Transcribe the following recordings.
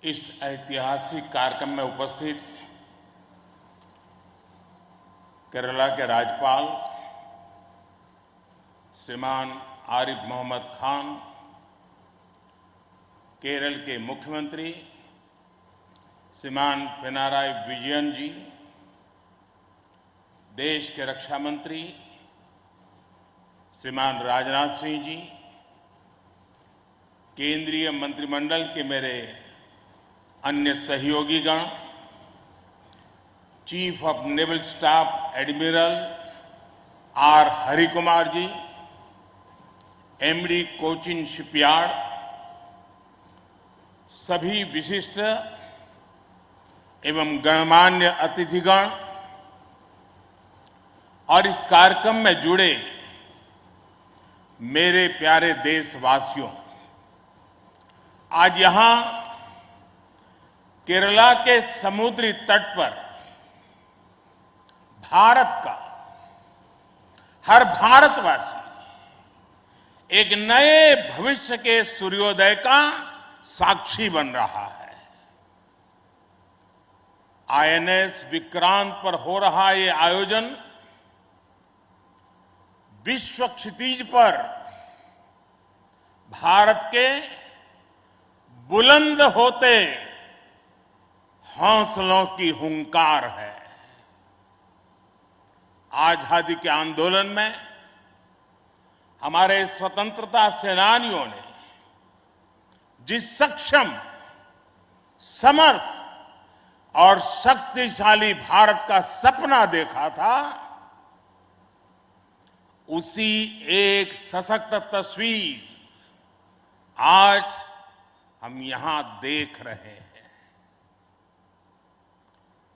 इस ऐतिहासिक कार्यक्रम में उपस्थित केरला के राज्यपाल श्रीमान आरिफ मोहम्मद खान, केरल के मुख्यमंत्री श्रीमान पिनाराई विजयन जी, देश के रक्षा मंत्री श्रीमान राजनाथ सिंह जी, केंद्रीय मंत्रिमंडल के मेरे अन्य सहयोगीगण, chief of naval staff admiral R Harikumar ji, MD Cochin shipyard, सभी विशिष्ट एवं गणमान्य अतिथिगण और इस कार्यक्रम में जुड़े मेरे प्यारे देशवासियों, आज यहां केरला के समुद्री तट पर भारत का हर भारतवासी एक नए भविष्य के सूर्योदय का साक्षी बन रहा है। आईएनएस विक्रांत पर हो रहा ये आयोजन विश्व क्षितिज पर भारत के बुलंद होते हौसलों की हुंकार है। आजादी के आंदोलन में हमारे स्वतंत्रता सेनानियों ने जिस सक्षम, समर्थ और शक्तिशाली भारत का सपना देखा था, उसी एक सशक्त तस्वीर आज हम यहां देख रहे हैं।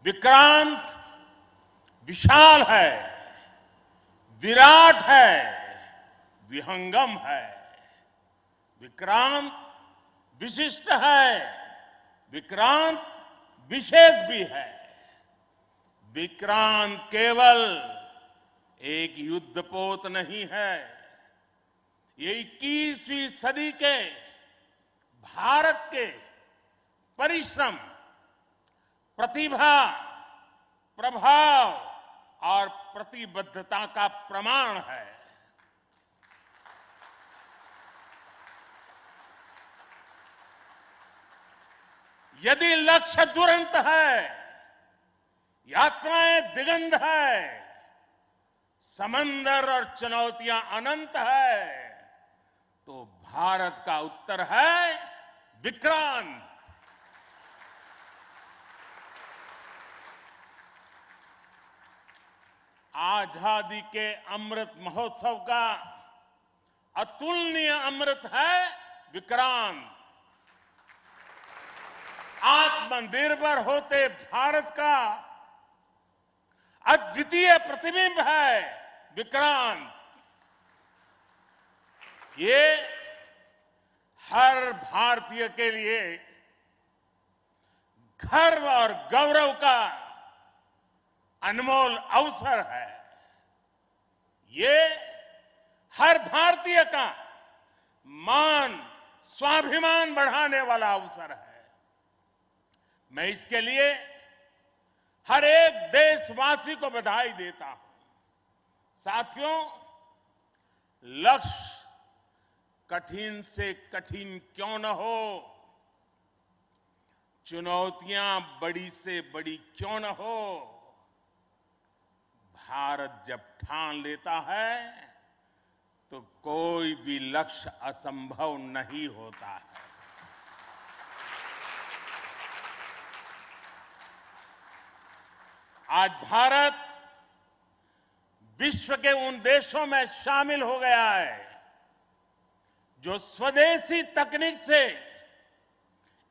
विक्रांत विशाल है, विराट है, विहंगम है। विक्रांत विशिष्ट है, विक्रांत विशेष भी है। विक्रांत केवल एक युद्धपोत नहीं है, ये 21वीं सदी के भारत के परिश्रम, प्रतिभा, प्रभाव और प्रतिबद्धता का प्रमाण है। यदि लक्ष्य दुरंत है, यात्राएं दिगंत है, समंदर और चुनौतियां अनंत है, तो भारत का उत्तर है विक्रांत। आजादी के अमृत महोत्सव का अतुलनीय अमृत है विक्रांत। आत्मनिर्भर होते भारत का अद्वितीय प्रतिबिंब है विक्रांत। ये हर भारतीय के लिए गर्व और गौरव का अनमोल अवसर है। ये हर भारतीय का मान, स्वाभिमान बढ़ाने वाला अवसर है। मैं इसके लिए हर एक देशवासी को बधाई देता हूं। साथियों, लक्ष्य कठिन से कठिन क्यों न हो, चुनौतियां बड़ी से बड़ी क्यों न हो, भारत जब ठान लेता है तो कोई भी लक्ष्य असंभव नहीं होता है। आज भारत विश्व के उन देशों में शामिल हो गया है जो स्वदेशी तकनीक से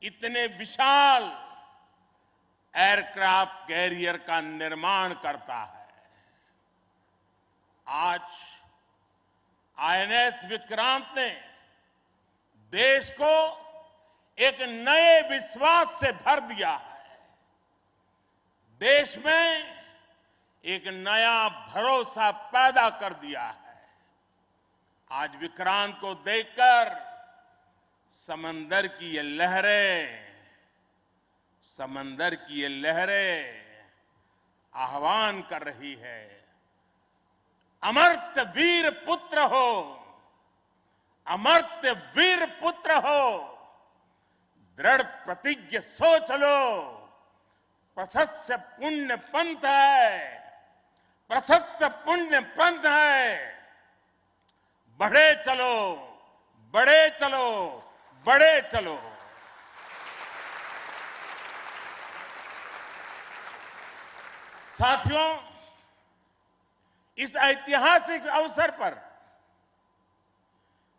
इतने विशाल एयरक्राफ्ट कैरियर का निर्माण करता है। आज आईएनएस विक्रांत ने देश को एक नए विश्वास से भर दिया है। देश में एक नया भरोसा पैदा कर दिया है। आज विक्रांत को देखकर समंदर की ये लहरें समंदर की ये लहरें आह्वान कर रही है, अमर्त्य वीर पुत्र हो, अमर्त्य वीर पुत्र हो, दृढ़ प्रतिज्ञ सोच लो, प्रशस्त पुण्य पंथ है, प्रशस्त पुण्य पंथ है, बढ़े चलो, बढ़े चलो, बढ़े चलो। साथियों, इस ऐतिहासिक अवसर पर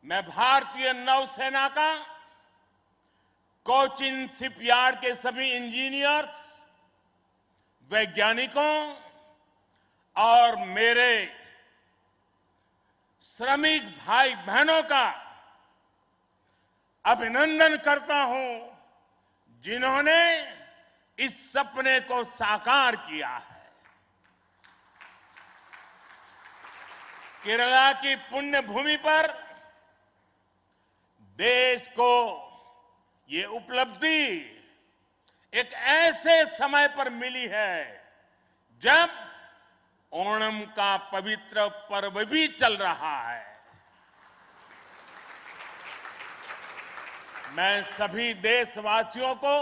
मैं भारतीय नौसेना का कोचिन शिपयार्ड के सभी इंजीनियर्स, वैज्ञानिकों और मेरे श्रमिक भाई बहनों का अभिनंदन करता हूं, जिन्होंने इस सपने को साकार किया है। केरला की पुण्य भूमि पर देश को ये उपलब्धि एक ऐसे समय पर मिली है जब ओणम का पवित्र पर्व भी चल रहा है। मैं सभी देशवासियों को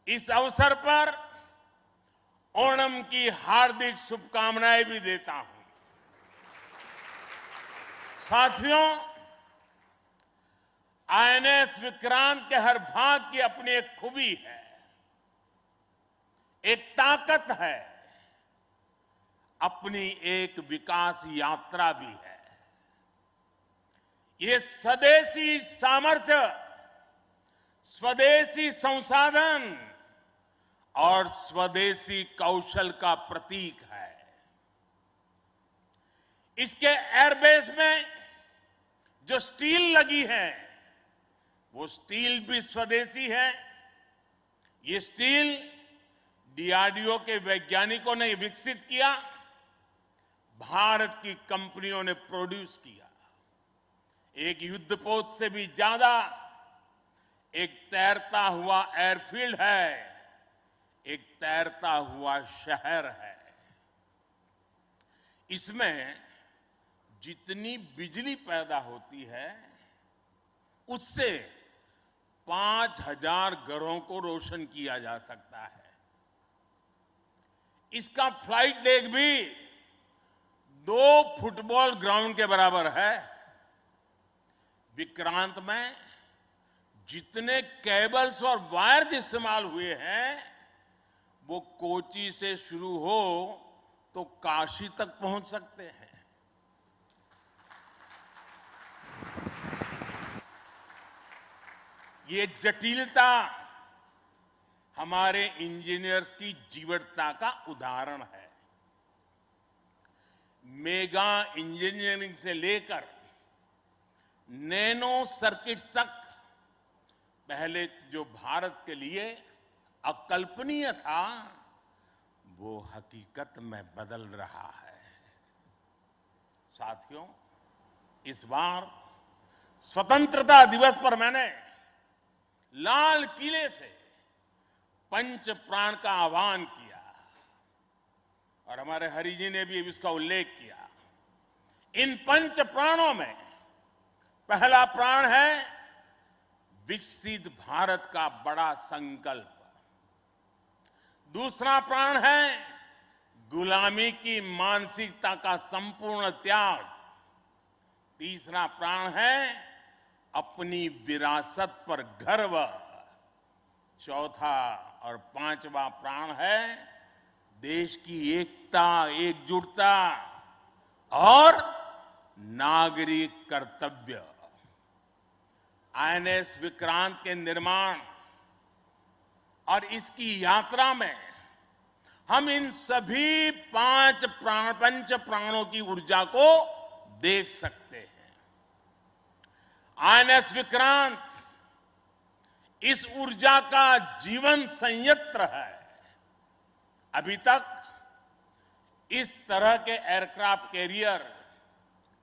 इस अवसर पर ओणम की हार्दिक शुभकामनाएं भी देता हूं। साथियों, आईएनएस विक्रांत के हर भाग की अपनी एक खूबी है, एक ताकत है, अपनी एक विकास यात्रा भी है। ये स्वदेशी सामर्थ्य, स्वदेशी संसाधन और स्वदेशी कौशल का प्रतीक है। इसके एयरबेस में जो स्टील लगी है, वो स्टील भी स्वदेशी है। ये स्टील डीआरडीओ के वैज्ञानिकों ने विकसित किया, भारत की कंपनियों ने प्रोड्यूस किया। एक युद्धपोत से भी ज्यादा एक तैरता हुआ एयरफील्ड है, एक तैरता हुआ शहर है। इसमें जितनी बिजली पैदा होती है, उससे 5000 घरों को रोशन किया जा सकता है। इसका फ्लाइट डेक भी 2 फुटबॉल ग्राउंड के बराबर है। विक्रांत में जितने केबल्स और वायर्स इस्तेमाल हुए हैं, वो कोची से शुरू हो तो काशी तक पहुंच सकते हैं। ये जटिलता हमारे इंजीनियर्स की जीवटता का उदाहरण है। मेगा इंजीनियरिंग से लेकर नैनो सर्किट्स तक पहले जो भारत के लिए अकल्पनीय था, वो हकीकत में बदल रहा है। साथियों, इस बार स्वतंत्रता दिवस पर मैंने लाल किले से पंच प्राण का आह्वान किया और हमारे हरि जी ने भी इसका उल्लेख किया। इन पंच प्राणों में पहला प्राण है विकसित भारत का बड़ा संकल्प, दूसरा प्राण है गुलामी की मानसिकता का संपूर्ण त्याग, तीसरा प्राण है अपनी विरासत पर गर्व, चौथा और पांचवा प्राण है देश की एकता, एकजुटता और नागरिक कर्तव्य। आईएनएस विक्रांत के निर्माण और इसकी यात्रा में हम इन सभी पंच प्राणों की ऊर्जा को देख सकते हैं। आईएनएस विक्रांत इस ऊर्जा का जीवन संयंत्र है। अभी तक इस तरह के एयरक्राफ्ट कैरियर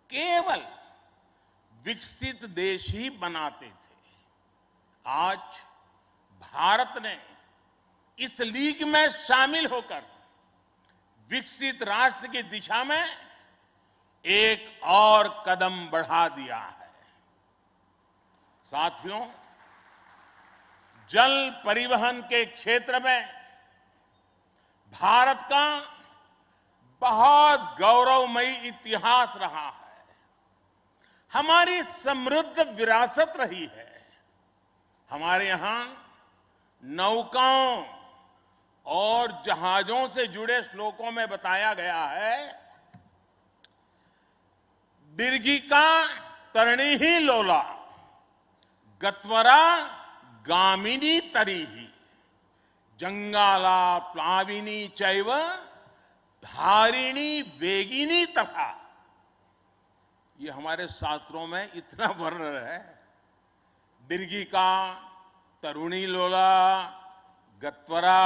केवल विकसित देश ही बनाते थे। आज भारत ने इस लीग में शामिल होकर विकसित राष्ट्र की दिशा में एक और कदम बढ़ा दिया है। साथियों, जल परिवहन के क्षेत्र में भारत का बहुत गौरवमयी इतिहास रहा है। हमारी समृद्ध विरासत रही है। हमारे यहां नौकाओं और जहाजों से जुड़े श्लोकों में बताया गया है, दीर्घिका तरणी ही लोला गत्वरा गामिनी तरीही जंगाला प्लाविनी चैव धारिणी वेगिनी तथा। ये हमारे शास्त्रों में इतना वर्णन है। दीर्घिका तरुणी लोला गत्वरा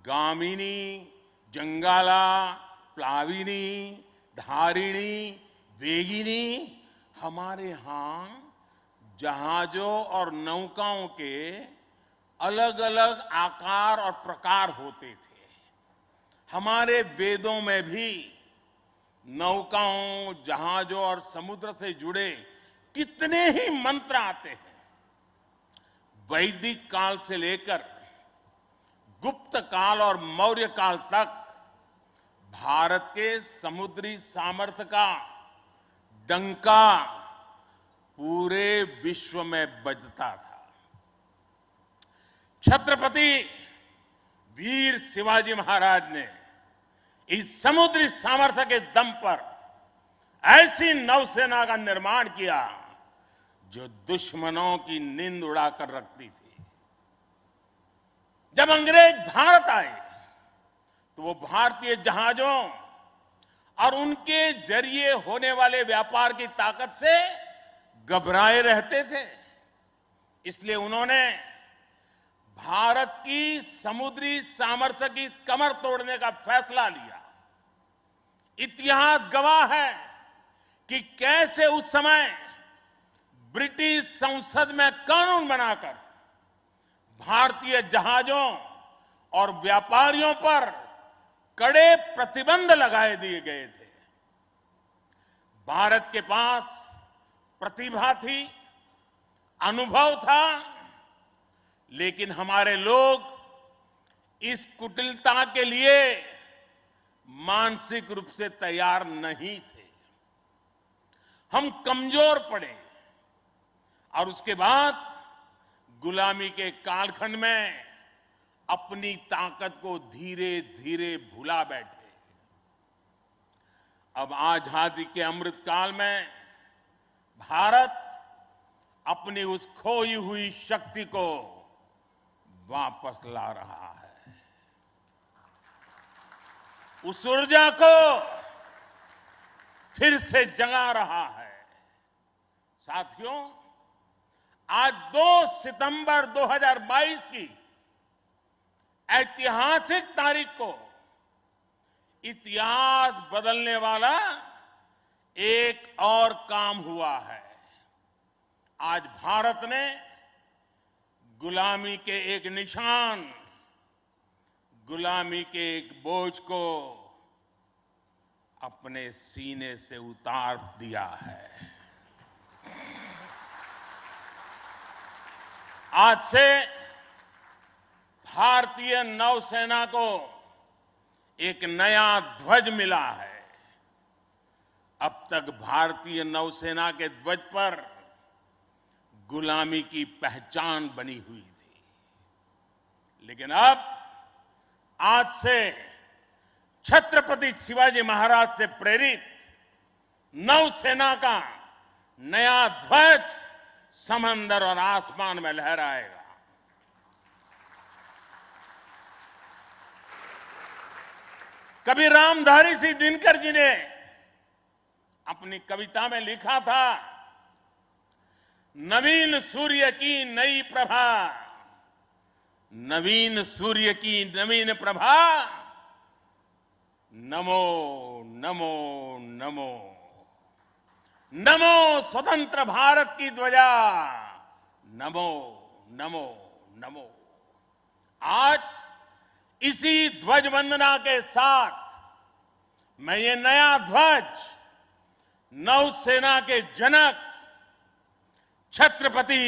गामिनी जंगाला प्लाविनी धारिणी वेगिनी। हमारे यहां जहाजों और नौकाओं के अलग अलग आकार और प्रकार होते थे। हमारे वेदों में भी नौकाओं, जहाजों और समुद्र से जुड़े कितने ही मंत्र आते हैं। वैदिक काल से लेकर गुप्त काल और मौर्य काल तक भारत के समुद्री सामर्थ्य का डंका पूरे विश्व में बजता था। छत्रपति वीर शिवाजी महाराज ने इस समुद्री सामर्थ्य के दम पर ऐसी नौसेना का निर्माण किया जो दुश्मनों की नींद उड़ाकर रखती थी। जब अंग्रेज भारत आए तो वो भारतीय जहाजों और उनके जरिए होने वाले व्यापार की ताकत से घबराए रहते थे। इसलिए उन्होंने भारत की समुद्री सामर्थ्य की कमर तोड़ने का फैसला लिया। इतिहास गवाह है कि कैसे उस समय ब्रिटिश संसद में कानून बनाकर भारतीय जहाजों और व्यापारियों पर कड़े प्रतिबंध लगाए दिए गए थे। भारत के पास प्रतिभा थी, अनुभव था, लेकिन हमारे लोग इस कुटिलता के लिए मानसिक रूप से तैयार नहीं थे। हम कमजोर पड़े और उसके बाद गुलामी के कालखंड में अपनी ताकत को धीरे धीरे भुला बैठे। अब आजादी के अमृत काल में भारत अपनी उस खोई हुई शक्ति को वापस ला रहा है। उस ऊर्जा को फिर से जगा रहा है। साथियों, आज 2 सितंबर 2022 की ऐतिहासिक तारीख को इतिहास बदलने वाला एक और काम हुआ है। आज भारत ने गुलामी के एक निशान, गुलामी के एक बोझ को अपने सीने से उतार दिया है। आज से भारतीय नौसेना को एक नया ध्वज मिला है। अब तक भारतीय नौसेना के ध्वज पर गुलामी की पहचान बनी हुई थी, लेकिन अब आज से छत्रपति शिवाजी महाराज से प्रेरित नौसेना का नया ध्वज समंदर और आसमान में लहराएगा। कभी रामधारी सिंह दिनकर जी ने अपनी कविता में लिखा था, नवीन सूर्य की नई प्रभा, नवीन सूर्य की नवीन प्रभा, नमो नमो नमो, नमो स्वतंत्र भारत की ध्वजा, नमो नमो नमो। आज इसी ध्वज वंदना के साथ मैं ये नया ध्वज नौसेना के जनक छत्रपति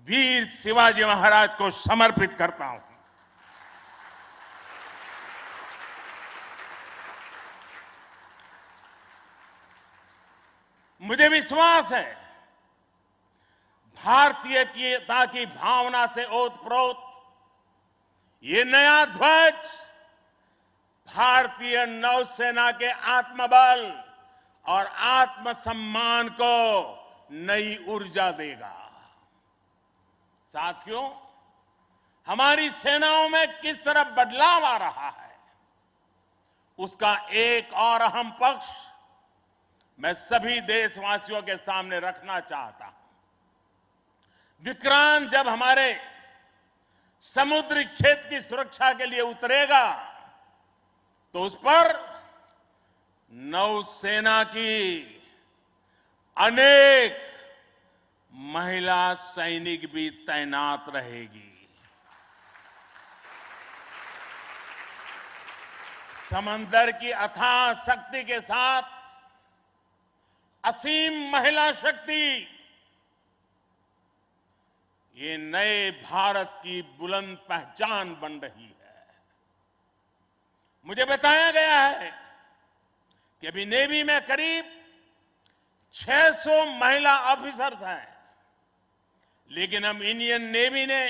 वीर शिवाजी महाराज को समर्पित करता हूं। मुझे विश्वास है भारतीयता की भावना से ओतप्रोत ये नया ध्वज भारतीय नौसेना के आत्मबल और आत्मसम्मान को नई ऊर्जा देगा। साथियों, हमारी सेनाओं में किस तरह बदलाव आ रहा है, उसका एक और अहम पक्ष मैं सभी देशवासियों के सामने रखना चाहता हूं। विक्रांत जब हमारे समुद्री क्षेत्र की सुरक्षा के लिए उतरेगा तो उस पर नौसेना की अनेक महिला सैनिक भी तैनात रहेगी। समंदर की अथाह शक्ति के साथ असीम महिला शक्ति ये नए भारत की बुलंद पहचान बन रही है। मुझे बताया गया है कि अभी नेवी में करीब 600 महिला ऑफिसर्स हैं, लेकिन अब इंडियन नेवी ने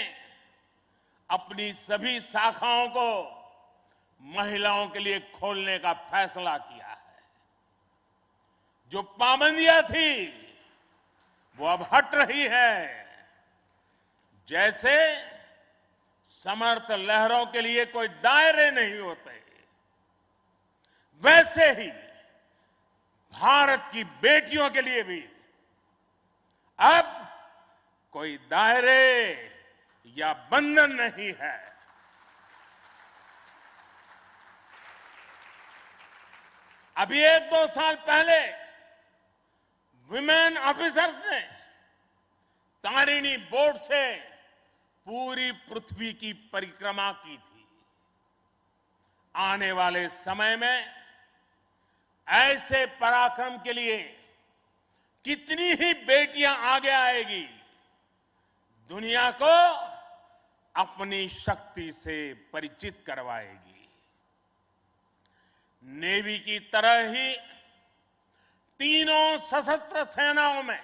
अपनी सभी शाखाओं को महिलाओं के लिए खोलने का फैसला किया है। जो पाबंदियां थी वो अब हट रही है। जैसे समर्थ लहरों के लिए कोई दायरे नहीं होते, वैसे ही भारत की बेटियों के लिए भी अब कोई दायरे या बंधन नहीं है। अभी 1-2 साल पहले विमेन ऑफिसर्स ने तारिणी बोट से पूरी पृथ्वी की परिक्रमा की थी। आने वाले समय में ऐसे पराक्रम के लिए कितनी ही बेटियां आगे आएगी, दुनिया को अपनी शक्ति से परिचित करवाएगी। नेवी की तरह ही तीनों सशस्त्र सेनाओं में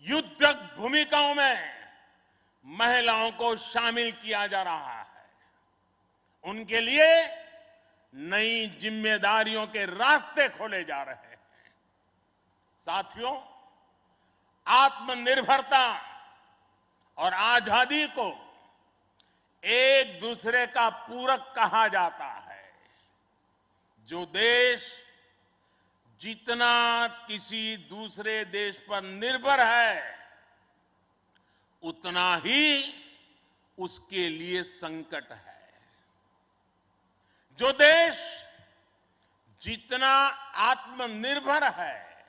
युद्धक भूमिकाओं में महिलाओं को शामिल किया जा रहा है। उनके लिए नई जिम्मेदारियों के रास्ते खोले जा रहे हैं। साथियों, आत्मनिर्भरता और आजादी को एक दूसरे का पूरक कहा जाता है। जो देश जितना किसी दूसरे देश पर निर्भर है, उतना ही उसके लिए संकट है। जो देश जितना आत्मनिर्भर है,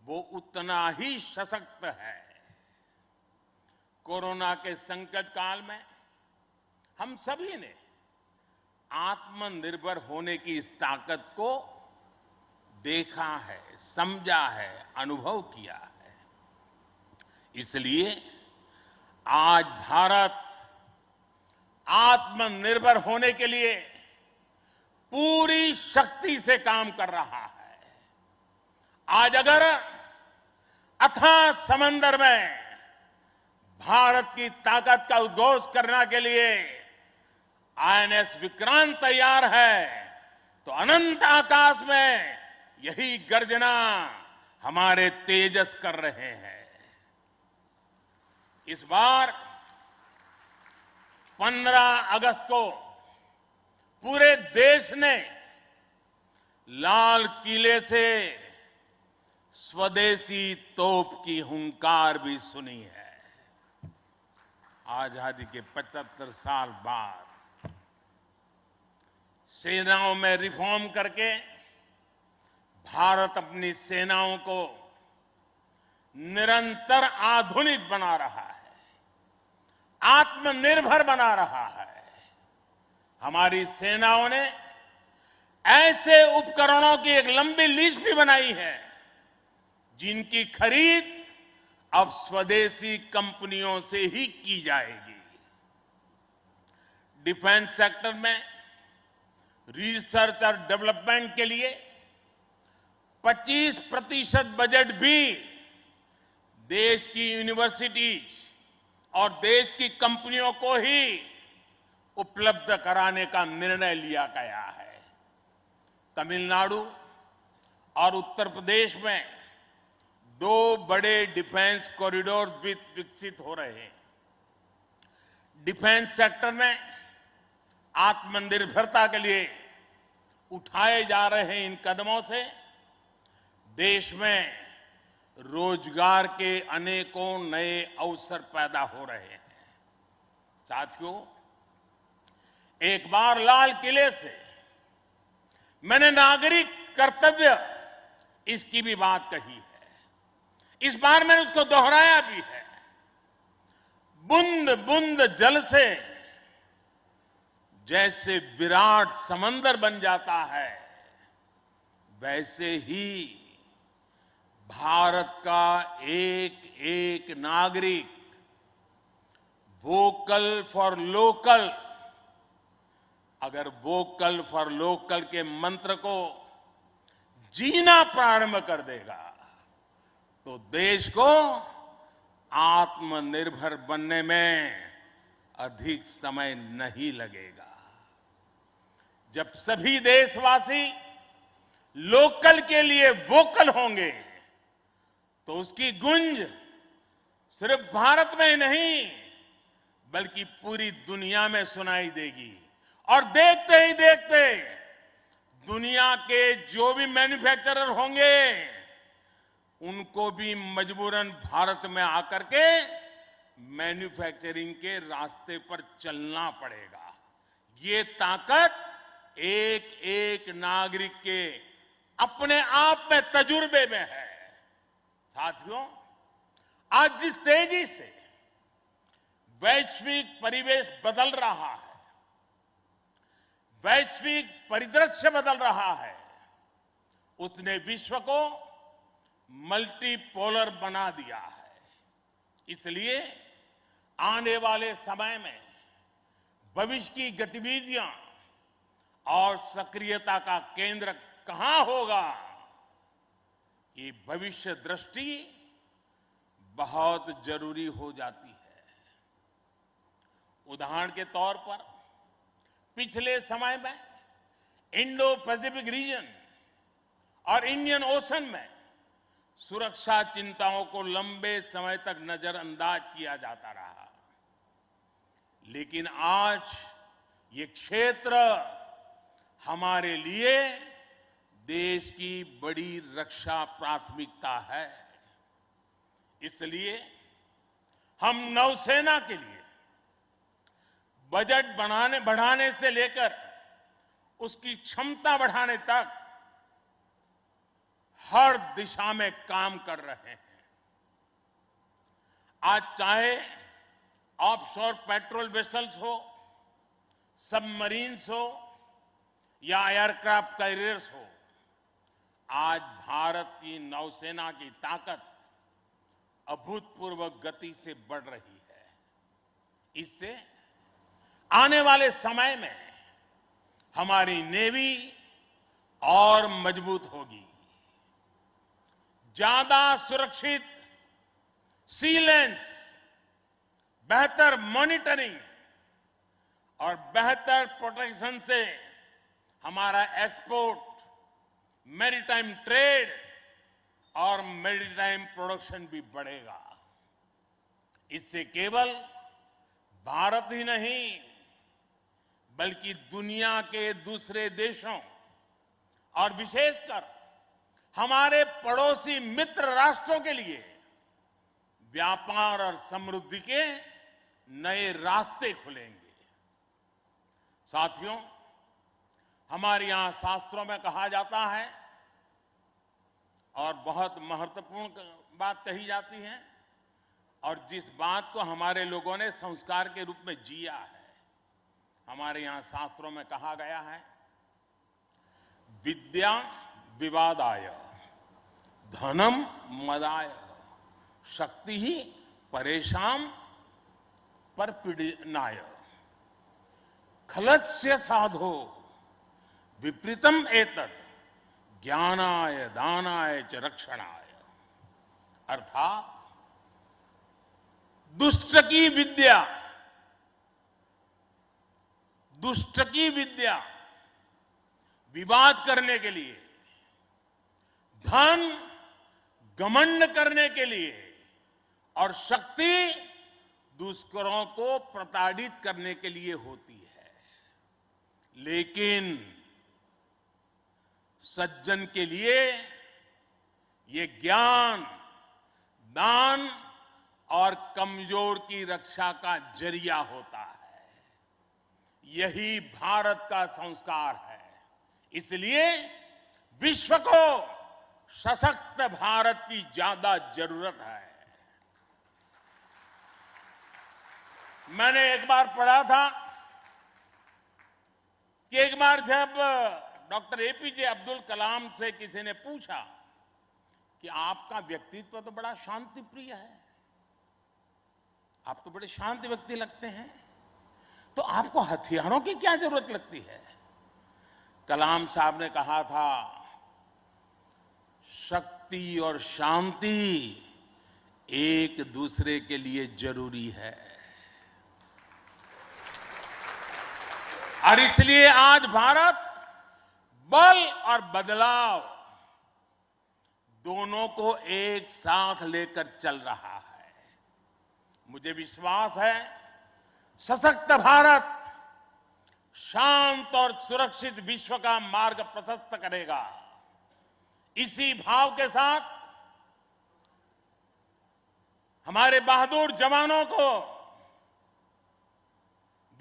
वो उतना ही सशक्त है। कोरोना के संकट काल में हम सभी ने आत्मनिर्भर होने की इस ताकत को देखा है, समझा है, अनुभव किया है। इसलिए आज भारत आत्मनिर्भर होने के लिए पूरी शक्ति से काम कर रहा है। आज अगर अथाह समंदर में भारत की ताकत का उद्घोष करने के लिए आईएनएस विक्रांत तैयार है, तो अनंत आकाश में यही गर्जना हमारे तेजस कर रहे हैं। इस बार 15 अगस्त को पूरे देश ने लाल किले से स्वदेशी तोप की हुंकार भी सुनी है। आजादी के 75 साल बाद सेनाओं में रिफॉर्म करके भारत अपनी सेनाओं को निरंतर आधुनिक बना रहा है। आत्मनिर्भर बना रहा है। हमारी सेनाओं ने ऐसे उपकरणों की एक लंबी लिस्ट भी बनाई है जिनकी खरीद अब स्वदेशी कंपनियों से ही की जाएगी। डिफेंस सेक्टर में रिसर्च और डेवलपमेंट के लिए 25% बजट भी देश की यूनिवर्सिटीज और देश की कंपनियों को ही उपलब्ध कराने का निर्णय लिया गया है। तमिलनाडु और उत्तर प्रदेश में 2 बड़े डिफेंस कॉरिडोर भी विकसित हो रहे हैं। डिफेंस सेक्टर में आत्मनिर्भरता के लिए उठाए जा रहे इन कदमों से देश में रोजगार के अनेकों नए अवसर पैदा हो रहे हैं। साथियों, एक बार लाल किले से मैंने नागरिक कर्तव्य इसकी भी बात कही है। इस बार मैंने उसको दोहराया भी है। बूंद बूंद जल से जैसे विराट समंदर बन जाता है, वैसे ही भारत का एक एक नागरिक वोकल फॉर लोकल, अगर वोकल फॉर लोकल के मंत्र को जीना प्रारंभ कर देगा तो देश को आत्मनिर्भर बनने में अधिक समय नहीं लगेगा। जब सभी देशवासी लोकल के लिए वोकल होंगे तो उसकी गूंज सिर्फ भारत में ही नहीं बल्कि पूरी दुनिया में सुनाई देगी। और देखते ही देखते दुनिया के जो भी मैन्युफैक्चरर होंगे उनको भी मजबूरन भारत में आकर के मैन्युफैक्चरिंग के रास्ते पर चलना पड़ेगा। ये ताकत एक एक नागरिक के अपने आप में तजुर्बे में है। साथियों, आज जिस तेजी से वैश्विक परिवेश बदल रहा है, वैश्विक परिदृश्य बदल रहा है, उसने विश्व को मल्टीपोलर बना दिया है। इसलिए आने वाले समय में भविष्य की गतिविधियां और सक्रियता का केंद्र कहां होगा, ये भविष्य दृष्टि बहुत जरूरी हो जाती है। उदाहरण के तौर पर पिछले समय में इंडो पैसिफिक रीजन और इंडियन ओशन में सुरक्षा चिंताओं को लंबे समय तक नजरअंदाज किया जाता रहा, लेकिन आज ये क्षेत्र हमारे लिए देश की बड़ी रक्षा प्राथमिकता है। इसलिए हम नौसेना के लिए बजट बढ़ाने से लेकर उसकी क्षमता बढ़ाने तक हर दिशा में काम कर रहे हैं। आज चाहे ऑफशोर पेट्रोल वेसल्स हो, सबमरीन्स हो या एयरक्राफ्ट कैरियर्स हो, आज भारत की नौसेना की ताकत अभूतपूर्व गति से बढ़ रही है। इससे आने वाले समय में हमारी नेवी और मजबूत होगी। ज्यादा सुरक्षित सी लेन्स, बेहतर मॉनिटरिंग और बेहतर प्रोटेक्शन से हमारा एक्सपोर्ट, मैरीटाइम ट्रेड और मैरीटाइम प्रोडक्शन भी बढ़ेगा। इससे केवल भारत ही नहीं बल्कि दुनिया के दूसरे देशों और विशेषकर हमारे पड़ोसी मित्र राष्ट्रों के लिए व्यापार और समृद्धि के नए रास्ते खुलेंगे। साथियों, हमारे यहां शास्त्रों में कहा जाता है और बहुत महत्वपूर्ण बात कही जाती है, और जिस बात को हमारे लोगों ने संस्कार के रूप में जिया है। हमारे यहां शास्त्रों में कहा गया है, विद्या विवादाय, धनम मदाय, शक्ति ही परेशान परपीडनाय, खलस्य साधो विपरीतम एतत् ज्ञानाय दानाय च रक्षणाय। अर्थात दुष्ट की विद्या विवाद करने के लिए, धन घमंड करने के लिए और शक्ति दुष्करों को प्रताड़ित करने के लिए होती है। लेकिन सज्जन के लिए ये ज्ञान, दान और कमजोर की रक्षा का जरिया होता है। यही भारत का संस्कार है। इसलिए विश्व को सशक्त भारत की ज्यादा जरूरत है। मैंने एक बार पढ़ा था कि एक बार जब डॉक्टर एपीजे अब्दुल कलाम से किसी ने पूछा कि आपका व्यक्तित्व तो बड़ा शांति प्रिय है, आप तो बड़े शांत व्यक्ति लगते हैं, तो आपको हथियारों की क्या जरूरत लगती है? कलाम साहब ने कहा था, शक्ति और शांति एक दूसरे के लिए जरूरी है। और इसलिए आज भारत बल और बदलाव दोनों को एक साथ लेकर चल रहा है। मुझे विश्वास है, सशक्त भारत शांत और सुरक्षित विश्व का मार्ग प्रशस्त करेगा। इसी भाव के साथ हमारे बहादुर जवानों को,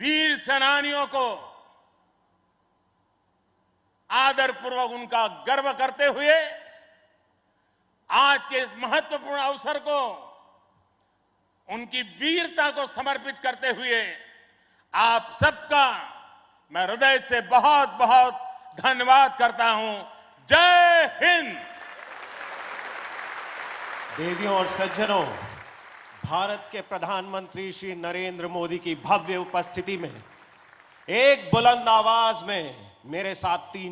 वीर सेनानियों को आदरपूर्वक उनका गर्व करते हुए आज के इस महत्वपूर्ण अवसर को उनकी वीरता को समर्पित करते हुए आप सबका मैं हृदय से बहुत बहुत धन्यवाद करता हूं। जय हिंद। देवियों और सज्जनों, भारत के प्रधानमंत्री श्री नरेंद्र मोदी की भव्य उपस्थिति में एक बुलंद आवाज में मेरे साथ 3